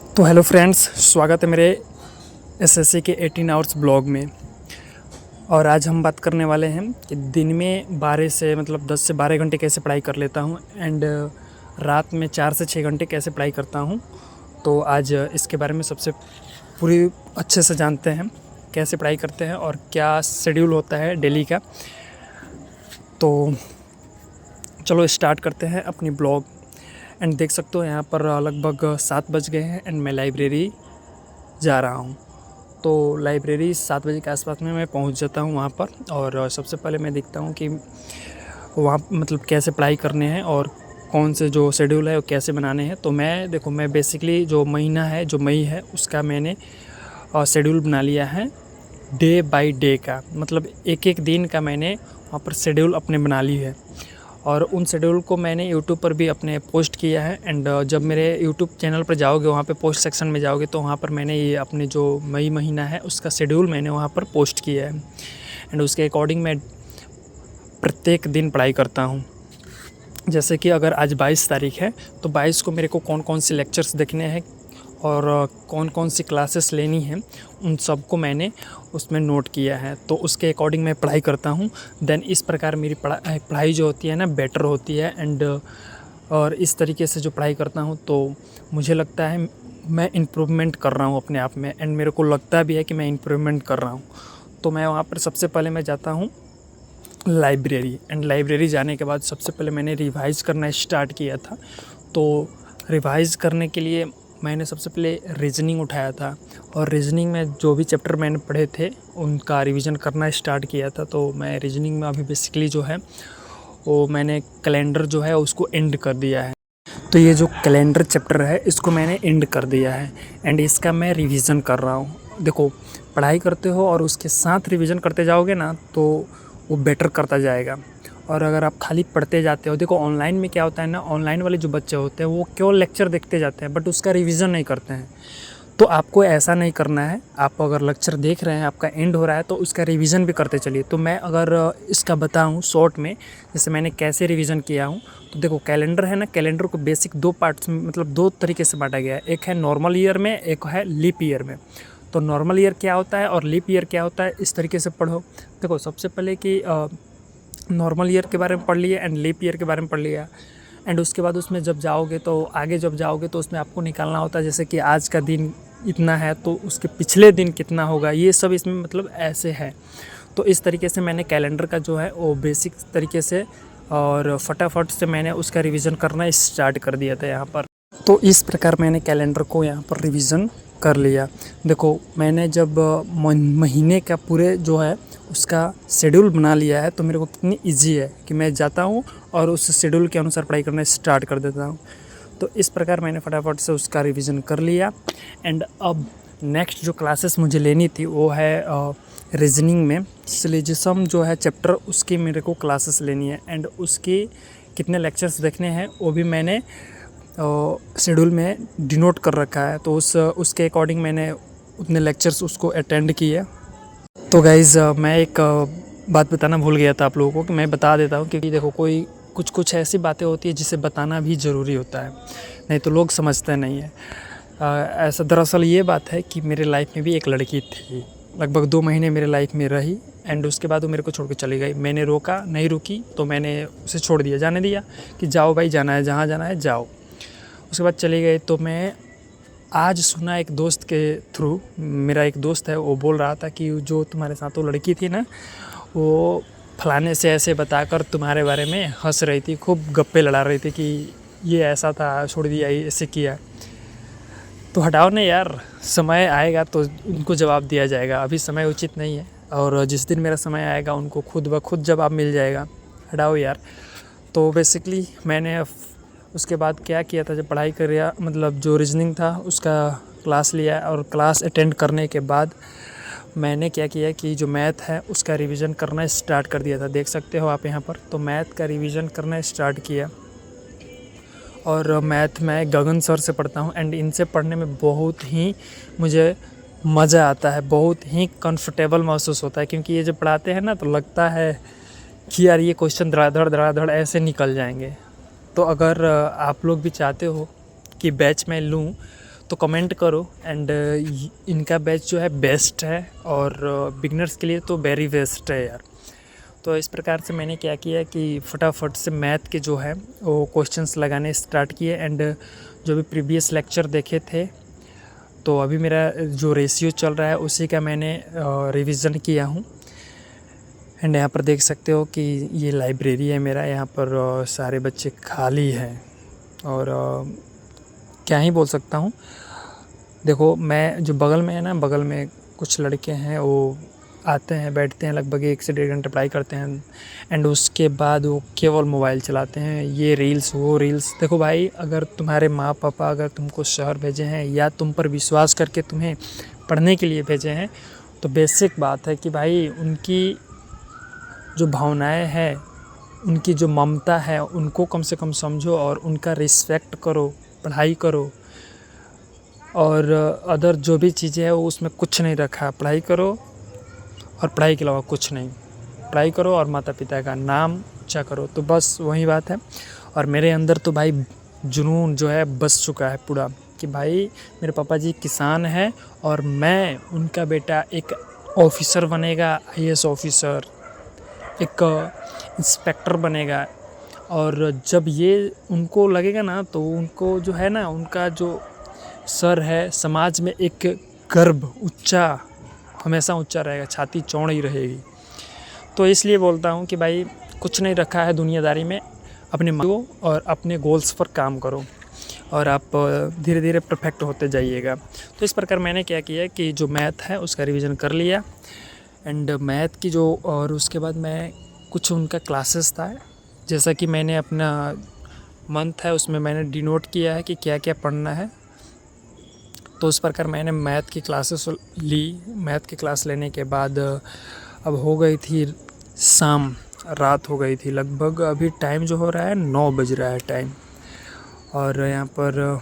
तो hello friends, स्वागत है मेरे एसएससी के 18 आवर्स ब्लॉग में। और आज हम बात करने वाले हैं कि दिन में 12 से 10 से 12 घंटे कैसे पढ़ाई कर लेता हूं एंड रात में 4 से 6 घंटे कैसे पढ़ाई करता हूं। तो आज इसके बारे में सबसे पूरी अच्छे से जानते हैं कैसे पढ़ाई करते हैं और क्या शेड्यूल होता है डेली का। तो चलो स्टार्ट करते हैं अपनी ब्लॉग। एंड देख सकते हो यहाँ पर लगभग 7 बज गए हैं एंड मैं लाइब्रेरी जा रहा हूँ। तो लाइब्रेरी 7 बजे के आसपास में मैं पहुँच जाता हूँ वहाँ पर। और सबसे पहले मैं देखता हूँ कि वहाँ कैसे पढ़ाई करने हैं और कौन से जो शेड्यूल है वो कैसे बनाने हैं। तो मैं बेसिकली जो महीना है, जो मई है, उसका मैंने शेड्यूल बना लिया है डे बाय डे का। एक एक दिन का मैंने वहाँ पर शेड्यूल अपने बना ली है और उन शेड्यूल को मैंने यूट्यूब पर भी अपने पोस्ट किया है। एंड जब मेरे यूट्यूब चैनल पर जाओगे, वहाँ पे पोस्ट सेक्शन में जाओगे, तो वहाँ पर मैंने ये अपने जो मई महीना है उसका शेड्यूल मैंने वहाँ पर पोस्ट किया है। एंड उसके अकॉर्डिंग मैं प्रत्येक दिन पढ़ाई करता हूँ। जैसे कि अगर आज 22 तारीख है तो 22 को मेरे को कौन कौन से लेक्चर्स देखने हैं और कौन कौन सी क्लासेस लेनी है, उन सब को मैंने उसमें नोट किया है। तो उसके अकॉर्डिंग मैं पढ़ाई करता हूँ। देन इस प्रकार मेरी पढ़ाई जो होती है ना, बेटर होती है। एंड और इस तरीके से जो पढ़ाई करता हूँ तो मुझे लगता है मैं इम्प्रूवमेंट कर रहा हूँ अपने आप में। एंड मेरे को लगता भी है कि मैं इम्प्रूवमेंट कर रहा हूँ। तो मैं वहाँ पर सबसे पहले मैं जाता हूँ लाइब्रेरी। एंड लाइब्रेरी जाने के बाद सबसे पहले मैंने रिवाइज़ करना स्टार्ट किया था। तो रिवाइज़ करने के लिए मैंने सबसे पहले रीजनिंग उठाया था और रीजनिंग में जो भी चैप्टर मैंने पढ़े थे उनका रिवीजन करना स्टार्ट किया था। तो मैं रीजनिंग में अभी बेसिकली जो है वो मैंने कैलेंडर जो है उसको एंड कर दिया है। तो ये जो कैलेंडर चैप्टर है इसको मैंने एंड कर दिया है एंड इसका मैं रिवीजन कर रहा हूँ। देखो, पढ़ाई करते हो और उसके साथ रिवीजन करते जाओगे ना तो वो बेटर करता जाएगा। और अगर आप खाली पढ़ते जाते हो, देखो ऑनलाइन में क्या होता है ना, ऑनलाइन वाले जो बच्चे होते हैं वो केवल लेक्चर देखते जाते हैं बट उसका रिवीजन नहीं करते हैं। तो आपको ऐसा नहीं करना है। आप अगर लेक्चर देख रहे हैं, आपका एंड हो रहा है, तो उसका रिवीजन भी करते चलिए। तो मैं अगर इसका बताऊं शॉर्ट में, जैसे मैंने कैसे रिवीजन किया हूं, तो देखो कैलेंडर है ना, कैलेंडर को बेसिक 2 पार्ट्स में, 2 तरीके से बांटा गया है। एक है नॉर्मल ईयर में, एक है लीप ईयर में। तो नॉर्मल ईयर क्या होता है और लीप ईयर क्या होता है, इस तरीके से पढ़ो। देखो सबसे पहले कि नॉर्मल ईयर के बारे में पढ़ लिया एंड लीप ईयर के बारे में पढ़ लिया। एंड उसके बाद उसमें जब जाओगे तो आगे जब जाओगे तो उसमें आपको निकालना होता है, जैसे कि आज का दिन इतना है तो उसके पिछले दिन कितना होगा, ये सब इसमें ऐसे है। तो इस तरीके से मैंने कैलेंडर का जो है वो बेसिक तरीके से और फटाफट से मैंने उसका रिवीजन करना स्टार्ट कर दिया था यहाँ पर। तो इस प्रकार मैंने कैलेंडर को यहाँ पर रिवीजन कर लिया। देखो मैंने जब महीने का पूरे जो है उसका शेड्यूल बना लिया है तो मेरे को कितनी इजी है कि मैं जाता हूँ और उस शेड्यूल के अनुसार पढ़ाई करना स्टार्ट कर देता हूँ। तो इस प्रकार मैंने फटाफट से उसका रिवीजन कर लिया। एंड अब नेक्स्ट जो क्लासेस मुझे लेनी थी वो है रीजनिंग में सिलोजिज्म जो है चैप्टर, उसकी मेरे को क्लासेस लेनी है। एंड उसकी कितने लेक्चर्स देखने हैं वो भी मैंने शेड्यूल में डिनोट कर रखा है। तो उसके अकॉर्डिंग मैंने उतने लेक्चर्स उसको अटेंड किए। तो गाइज़ मैं एक बात बताना भूल गया था आप लोगों को, कि मैं बता देता हूँ, क्योंकि देखो कोई कुछ ऐसी बातें होती है जिसे बताना भी ज़रूरी होता है, नहीं तो लोग समझते नहीं है। ऐसा दरअसल ये बात है कि मेरे लाइफ में भी एक लड़की थी, लगभग 2 महीने मेरे लाइफ में रही। एंड उसके बाद वो मेरे को छोड़ के चली गई। मैंने रोका नहीं, रुकी, तो मैंने उसे छोड़ दिया, जाने दिया कि जाओ भाई, जाना है जहाँ जाना है जाओ। उसके बाद चली गई। तो मैं आज सुना एक दोस्त के थ्रू, मेरा एक दोस्त है वो बोल रहा था कि जो तुम्हारे साथ वो लड़की थी ना, वो फलाने से ऐसे बताकर तुम्हारे बारे में हंस रही थी, खूब गप्पे लड़ा रही थी कि ये ऐसा था, छोड़ दिया, ये ऐसे किया। तो हटाओ ना यार, समय आएगा तो उनको जवाब दिया जाएगा, अभी समय उचित नहीं है। और जिस दिन मेरा समय आएगा उनको खुद ब खुद जवाब मिल जाएगा, हटाओ यार। तो बेसिकली मैंने उसके बाद क्या किया था, जब पढ़ाई कर रहा, जो रीजनिंग था उसका क्लास लिया और क्लास अटेंड करने के बाद मैंने क्या किया कि जो मैथ है उसका रिवीजन करना स्टार्ट कर दिया था। देख सकते हो आप यहाँ पर। तो मैथ का रिवीजन करना स्टार्ट किया और मैथ मैं गगन सर से पढ़ता हूँ। एंड इनसे पढ़ने में बहुत ही मुझे मज़ा आता है, बहुत ही कंफर्टेबल महसूस होता है, क्योंकि ये जब पढ़ाते हैं ना तो लगता है कि यार ये क्वेश्चन धड़ाधड़ ऐसे निकल जाएंगे। तो अगर आप लोग भी चाहते हो कि बैच में लूँ तो कमेंट करो। एंड इनका बैच जो है बेस्ट है, और बिगनर्स के लिए तो वेरी बेस्ट है यार। तो इस प्रकार से मैंने क्या किया कि फटाफट से मैथ के जो है वो क्वेश्चंस लगाने स्टार्ट किए। एंड जो भी प्रीवियस लेक्चर देखे थे, तो अभी मेरा जो रेशियो चल रहा है उसी का मैंने रिवीजन किया हूँ। एंड यहाँ पर देख सकते हो कि ये लाइब्रेरी है मेरा, यहाँ पर सारे बच्चे खाली हैं, और क्या ही बोल सकता हूँ। देखो, मैं जो बगल में है ना, बगल में कुछ लड़के हैं, वो आते हैं, बैठते हैं, लगभग 1 से 1.5 घंटे पढ़ाई करते हैं, एंड उसके बाद वो केवल मोबाइल चलाते हैं, ये रील्स वो रील्स। देखो भाई, अगर तुम्हारे माँ पापा अगर तुमको शहर भेजे हैं या तुम पर विश्वास करके तुम्हें पढ़ने के लिए भेजे हैं, तो बेसिक बात है कि भाई उनकी जो भावनाएं हैं, उनकी जो ममता है, उनको कम से कम समझो और उनका रिस्पेक्ट करो, पढ़ाई करो। और अदर जो भी चीज़ें हैं वो उसमें कुछ नहीं रखा, पढ़ाई करो और पढ़ाई के अलावा कुछ नहीं। पढ़ाई करो और माता पिता का नाम ऊँचा करो, तो बस वही बात है। और मेरे अंदर तो भाई जुनून जो है बस चुका है पूरा, कि भाई मेरे पापा जी किसान हैं और मैं उनका बेटा एक ऑफिसर बनेगा, आईएएस ऑफिसर, एक इंस्पेक्टर बनेगा। और जब ये उनको लगेगा ना, तो उनको जो है ना, उनका जो सर है समाज में एक गर्व ऊंचा, हमेशा ऊंचा रहेगा, छाती चौड़ी रहेगी। तो इसलिए बोलता हूँ कि भाई कुछ नहीं रखा है दुनियादारी में, अपने मांगो और अपने गोल्स पर काम करो, और आप धीरे धीरे परफेक्ट होते जाइएगा। तो इस प्रकार मैंने क्या किया कि जो मैथ है उसका रिवीजन कर लिया, एंड मैथ की जो, और उसके बाद मैं कुछ उनका क्लासेस था, जैसा कि मैंने अपना मंथ है उसमें मैंने डिनोट किया है कि क्या क्या पढ़ना है। तो उस प्रकार मैंने मैथ की क्लासेस ली। मैथ की क्लास लेने के बाद अब हो गई थी शाम, रात हो गई थी लगभग। अभी टाइम जो हो रहा है 9 बज रहा है टाइम, और यहाँ पर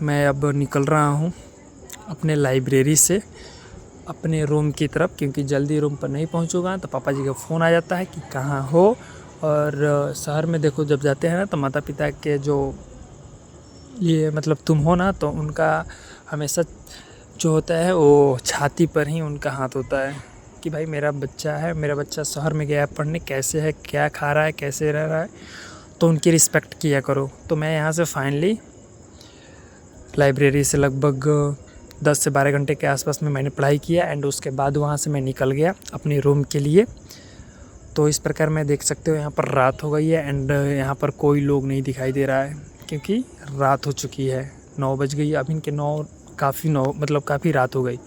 मैं अब निकल रहा हूँ अपने लाइब्रेरी से अपने रूम की तरफ, क्योंकि जल्दी रूम पर नहीं पहुँचूँगा तो पापा जी का फ़ोन आ जाता है कि कहाँ हो। और शहर में देखो, जब जाते हैं ना तो माता पिता के जो ये मतलब तुम हो ना, तो उनका हमेशा जो होता है वो छाती पर ही उनका हाथ होता है कि भाई मेरा बच्चा है, मेरा बच्चा शहर में गया है पढ़ने, कैसे है, क्या खा रहा है, कैसे रह रहा है, तो उनकी रिस्पेक्ट किया करो। तो मैं यहाँ से फाइनली लाइब्रेरी से लगभग 10 से 12 घंटे के आसपास में मैंने पढ़ाई किया, एंड उसके बाद वहाँ से मैं निकल गया अपने रूम के लिए। तो इस प्रकार मैं देख सकते हो यहाँ पर रात हो गई है, एंड यहाँ पर कोई लोग नहीं दिखाई दे रहा है, क्योंकि रात हो चुकी है, 9 बज गई। अब इनके 9 काफ़ी रात हो गई।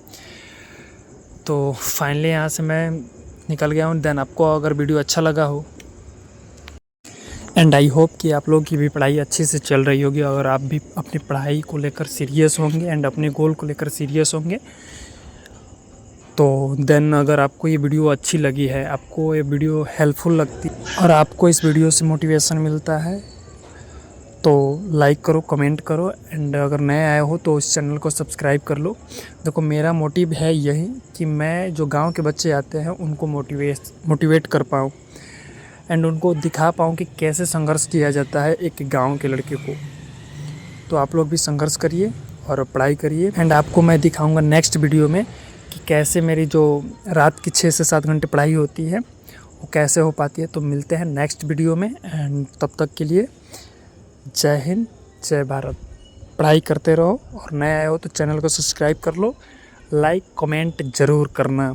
तो फाइनली यहाँ से मैं निकल गया हूँ। देन आपको अगर वीडियो अच्छा लगा हो, एंड आई होप कि आप लोगों की भी पढ़ाई अच्छे से चल रही होगी, अगर आप भी अपनी पढ़ाई को लेकर सीरियस होंगे एंड अपने गोल को लेकर सीरियस होंगे, तो देन अगर आपको ये वीडियो अच्छी लगी है, आपको ये वीडियो हेल्पफुल लगती और आपको इस वीडियो से मोटिवेशन मिलता है, तो लाइक करो, कमेंट करो, एंड अगर नए आए हो तो इस चैनल को सब्सक्राइब कर लो। देखो, मेरा मोटिव है यही कि मैं जो गांव के बच्चे आते हैं उनको मोटिवेट कर पाऊँ, एंड उनको दिखा पाऊँ कि कैसे संघर्ष किया जाता है एक गांव के लड़के को। तो आप लोग भी संघर्ष करिए और पढ़ाई करिए, एंड आपको मैं दिखाऊँगा नेक्स्ट वीडियो में कि कैसे मेरी जो रात की 6 से 7 घंटे पढ़ाई होती है वो कैसे हो पाती है। तो मिलते हैं नेक्स्ट वीडियो में, एंड तब तक के लिए जय हिंद, जय भारत। पढ़ाई करते रहो, और नए आए हो तो चैनल को सब्सक्राइब कर लो, लाइक कमेंट ज़रूर करना।